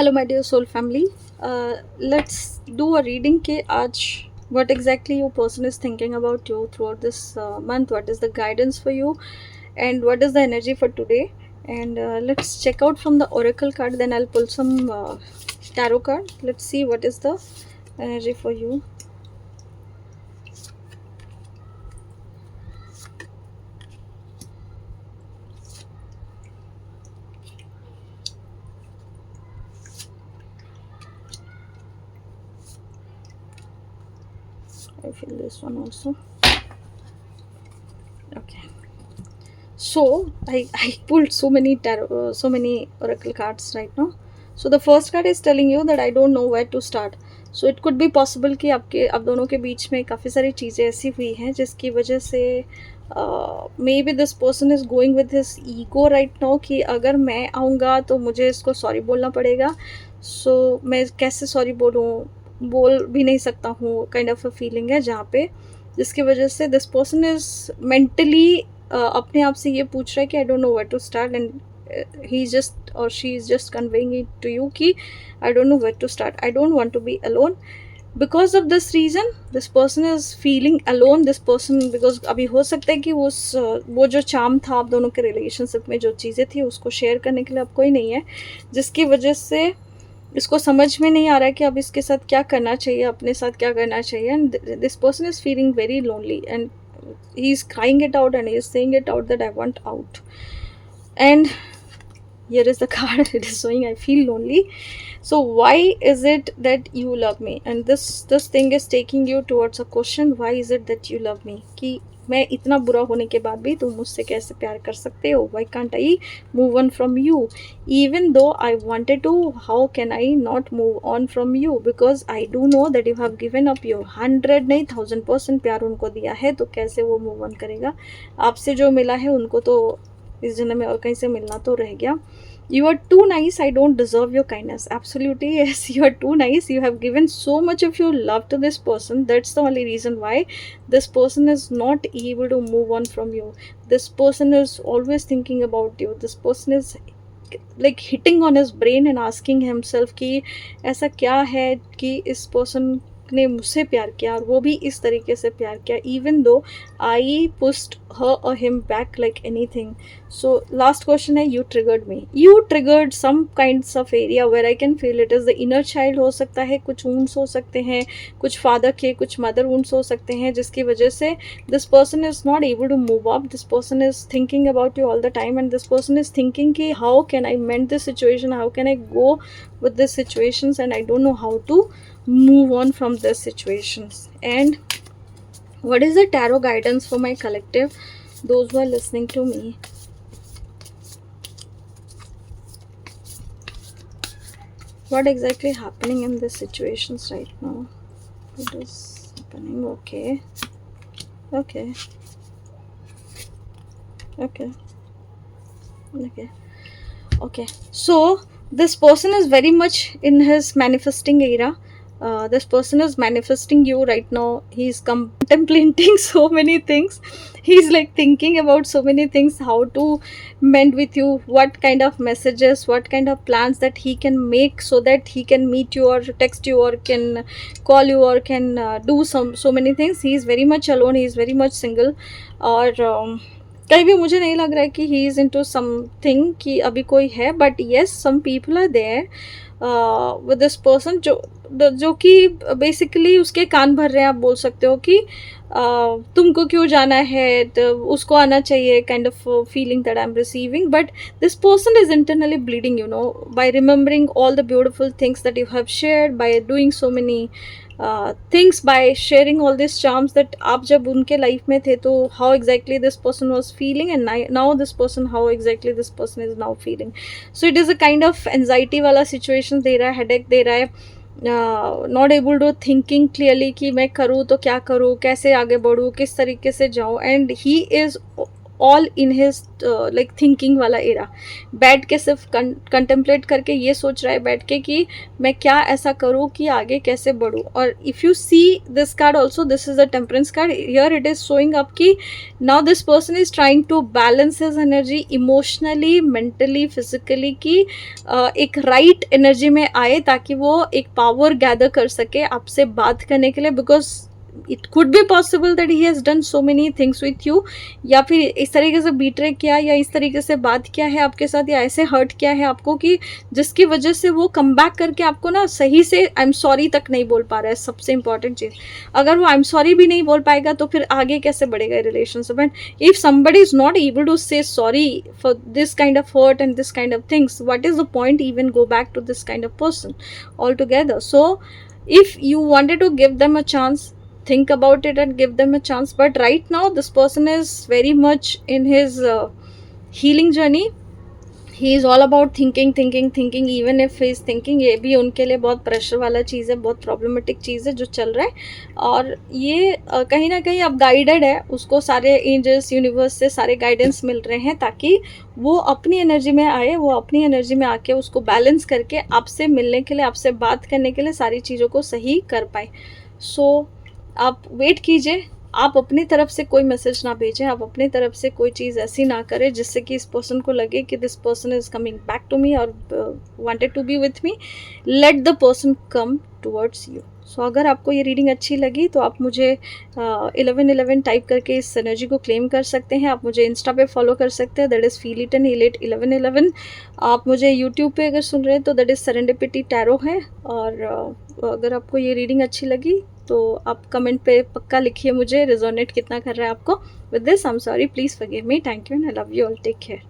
Hello my dear soul family. Let's do a reading के आज what exactly your person is thinking about you throughout this month. What is the guidance for you and what is the energy for today? And let's check out from the oracle card, then I'll pull some tarot card. Let's see what is the energy for you. I feel this one also. Okay, so I pulled so many tarot, so many oracle cards right now. So the first card is telling you that I don't know where to start. So it could be possible कि आप दोनों के बीच में काफ़ी सारी चीज़ें ऐसी हुई हैं जिसकी वजह से may be this person is going with his ego right now कि अगर मैं आऊँगा तो मुझे इसको सॉरी बोलना पड़ेगा. सो मैं कैसे सॉरी बोलूँ, बोल भी नहीं सकता हूँ, काइंड ऑफ अ फीलिंग है जहाँ पे जिसकी वजह से दिस पर्सन इज़ मेंटली अपने आप से ये पूछ रहा है कि I don't know where to start. And he just or she is just conveying it to you कि I don't know where to start, I don't want to be alone. Because of this reason this person is feeling alone. This person because अभी हो सकता है कि वो जो charm था आप दोनों के रिलेशनशिप में, जो चीज़ें थी उसको शेयर करने के लिए अब कोई नहीं है, जिसकी वजह से इसको समझ में नहीं आ रहा है कि अब इसके साथ क्या करना चाहिए, अपने साथ क्या करना चाहिए. And this person is feeling very lonely and he is crying it out and he is saying it out that I want out. And here is the card. It is showing I feel lonely. So why is it that you love me? And this thing is taking you towards a question. Why is it that you love me? कि मैं इतना बुरा होने के बाद भी तुम मुझसे कैसे प्यार कर सकते हो? Why can't I move on from you? Even though I wanted to, how can I not move on from you? Because I do know that you have given up your 100 नहीं 1000% प्यार उनको दिया है, तो कैसे वो मूव ऑन करेगा? आपसे जो मिला है उनको तो इस जन्म में और कहीं से मिलना तो रह गया. You are too nice, I don't deserve your kindness. Absolutely yes, you are too nice. You have given so much of your love to this person. That's the only reason why this person is not able to move on from you. This person is always thinking about you. This person is like hitting on his brain and asking himself कि ऐसा क्या है कि इस person ने मुझसे प्यार किया और वो भी इस तरीके से प्यार किया, even though I pushed her or him back like anything. So last question है, you triggered me. You triggered some kinds of area where I can feel it is the inner child. हो सकता है कुछ wounds हो सकते हैं, कुछ father के, कुछ mother wounds हो सकते हैं, जिसकी वजह से this person is not able to move up. This person is thinking about you all the time and this person is thinking कि how can I mend this situation, how can I go with these situations, and I don't know how to move on from these situations. And what is the tarot guidance for my collective, those who are listening to me? What exactly happening in these situations right now? What is happening? Okay. Okay. Okay. Okay. Okay. So this person is very much in his manifesting era. This person is manifesting you right now. He's contemplating so many things. He's like thinking about so many things, how to mend with you, what kind of messages, what kind of plans that he can make so that he can meet you or text you or can call you or can do so many things. He is very much alone. He is very much single. और कहीं भी मुझे नहीं लग रहा है कि he is into something कि अभी कोई है. But yes, some people are there with this person जो कि बेसिकली उसके कान भर रहे हैं. आप बोल सकते हो कि तुमको क्यों जाना है, तो उसको आना चाहिए, kind of feeling that I am receiving. But this person is internally bleeding, you know, bye remembering all the beautiful things that you have shared, by doing so many things, by sharing all these charms that आप जब उनके life में थे तो how exactly this person was feeling, and now this person how exactly this person is now feeling. So it is a kind of anxiety वाला situation दे रहा है, headache दे रहा है, not able to thinking clearly कि मैं करूँ तो क्या करूँ, कैसे आगे बढ़ूँ, किस तरीके से जाऊँ. And he is all in his like thinking वाला एरा, बैठ के सिर्फ कंटेम्पलेट करके ये सोच रहा है बैठ के कि मैं क्या ऐसा करूँ कि आगे कैसे बढ़ूँ. और if you see this card also, this is a temperance card, here it is showing up कि now this person is trying to balance his energy emotionally, mentally, physically, कि एक राइट एनर्जी में आए ताकि वो एक पावर गैदर कर सके आपसे बात करने के लिए. Because it could be possible that he has done so many things with you, या फिर इस तरीके से बीट्रे किया या इस तरीके से बात किया है आपके साथ या ऐसे हर्ट किया है आपको कि जिसकी वजह से वो कम बैक करके आपको ना सही से आई एम सॉरी तक नहीं बोल पा रहा है. सबसे इंपॉर्टेंट चीज़, अगर वो आई एम सॉरी भी नहीं बोल पाएगा तो फिर आगे कैसे बढ़ेगा relationship. And if somebody is not able to say sorry for this kind of hurt and this kind of things, what is the point even go back to this kind of person altogether? So if you wanted to give them a chance, think about it and give them a chance. But right now this person is very much in his healing journey. He is all about thinking thinking thinking. Even if he is thinking, ये भी उनके लिए बहुत pressure वाला चीज़ है, बहुत problematic चीज़ है जो चल रहा है. और ये कहीं ना कहीं अब गाइडेड है, उसको सारे एंजल्स यूनिवर्स से सारे गाइडेंस मिल रहे हैं ताकि वो अपनी एनर्जी में आए, वो अपनी एनर्जी में आके उसको बैलेंस करके आपसे मिलने के लिए, आपसे बात करने के लिए सारी चीज़ों को सही कर पाए. सो आप वेट कीजिए, आप अपनी तरफ से कोई मैसेज ना भेजें, आप अपनी तरफ से कोई चीज़ ऐसी ना करें जिससे कि इस पर्सन को लगे कि this person is coming back to me और wanted to be with me. Let the person come towards you. So अगर आपको ये रीडिंग अच्छी लगी तो आप मुझे 1111 टाइप करके इस एनर्जी को क्लेम कर सकते हैं. आप मुझे इंस्टा पे फॉलो कर सकते हैं, that is feel it and heal it 1111. आप मुझे यूट्यूब पे अगर सुन रहे हैं तो दैट इज़ सेरेंडिपिटी टैरो है. और अगर आपको ये रीडिंग अच्छी लगी तो आप कमेंट पे पक्का लिखिए मुझे रिजोनेट कितना कर रहा है आपको. With this I am sorry, please forgive me. Thank you and I love you all. Take care.